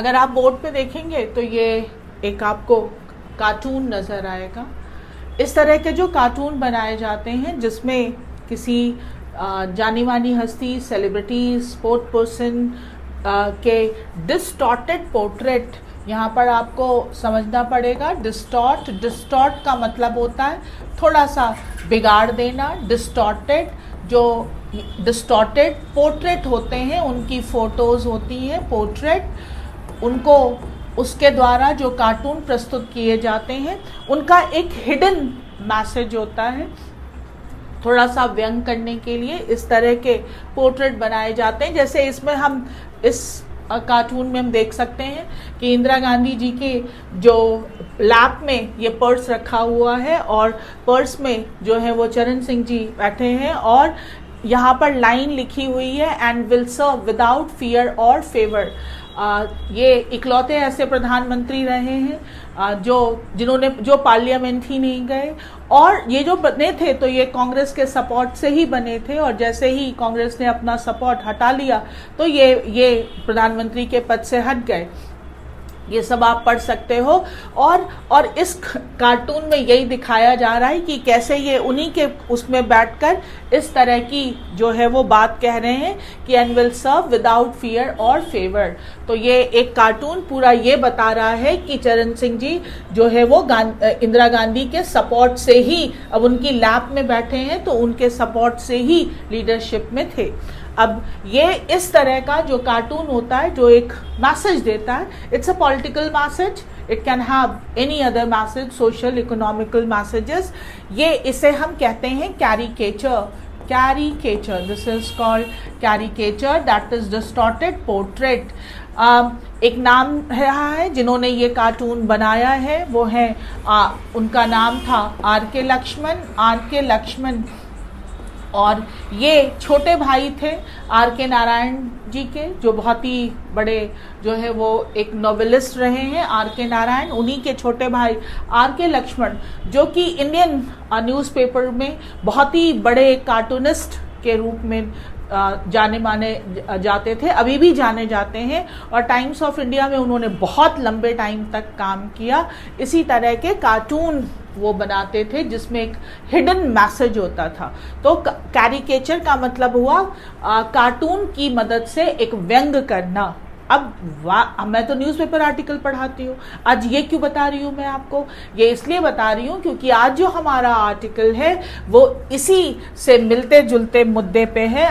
अगर आप बोर्ड पे देखेंगे तो ये एक आपको कार्टून नज़र आएगा। इस तरह के जो कार्टून बनाए जाते हैं जिसमें किसी जानी मानी हस्ती, सेलिब्रिटी, स्पोर्ट पर्सन के डिस्टॉर्टेड पोर्ट्रेट, यहाँ पर आपको समझना पड़ेगा। डिस्टॉर्ट का मतलब होता है थोड़ा सा बिगाड़ देना। जो डिस्टॉर्टेड पोर्ट्रेट होते हैं, उनकी फोटोज़ होती हैं पोर्ट्रेट, उनको उसके द्वारा जो कार्टून प्रस्तुत किए जाते हैं उनका एक हिडन मैसेज होता है। थोड़ा सा व्यंग करने के लिए इस तरह के पोर्ट्रेट बनाए जाते हैं। जैसे इसमें हम इस कार्टून में हम देख सकते हैं कि इंदिरा गांधी जी के जो लैप में ये पर्स रखा हुआ है और पर्स में जो है वो चरण सिंह जी बैठे हैं और यहाँ पर लाइन लिखी हुई है, and will serve without fear or favour. ये इकलौते ऐसे प्रधानमंत्री रहे हैं जो पार्लियामेंट ही नहीं गए, और ये जो बने थे तो ये कांग्रेस के सपोर्ट से ही बने थे, और जैसे ही कांग्रेस ने अपना सपोर्ट हटा लिया तो ये प्रधानमंत्री के पद से हट गए। ये सब आप पढ़ सकते हो। और इस कार्टून में यही दिखाया जा रहा है कि कैसे ये उन्हीं के उसमें बैठकर इस तरह की जो है वो बात कह रहे हैं कि and will serve without fear or favour. तो ये एक कार्टून पूरा ये बता रहा है कि चरण सिंह जी जो है वो इंदिरा गांधी के सपोर्ट से ही अब उनकी लैप में बैठे हैं, तो उनके सपोर्ट से ही लीडरशिप में थे। अब ये इस तरह का जो कार्टून होता है जो एक मैसेज देता है, it's a political message, it can have any other message, social economical messages. ये इसे हम कहते हैं caricature. This is called caricature, that is distorted portrait. एक नाम है जिन्होंने ये कार्टून बनाया है, वो है उनका नाम था आर.के. लक्ष्मण, और ये छोटे भाई थे आर.के. नारायण जी के, जो बहुत ही बड़े जो है वो एक नॉवेलिस्ट रहे हैं आर.के. नारायण। उन्हीं के छोटे भाई आर.के. लक्ष्मण, जो कि इंडियन न्यूज़पेपर में बहुत ही बड़े कार्टूनिस्ट के रूप में जाने माने जाते थे, अभी भी जाने जाते हैं, और टाइम्स ऑफ इंडिया में उन्होंने बहुत लंबे टाइम तक काम किया। इसी तरह के कार्टून वो बनाते थे जिसमें एक हिडन मैसेज होता था। तो कैरिकेचर का मतलब हुआ कार्टून की मदद से एक व्यंग करना। अब मैं तो न्यूज़पेपर आर्टिकल पढ़ाती हूँ, आज ये क्यों बता रही हूँ मैं आपको? ये इसलिए बता रही हूँ क्योंकि आज जो हमारा आर्टिकल है वो इसी से मिलते जुलते मुद्दे पे है।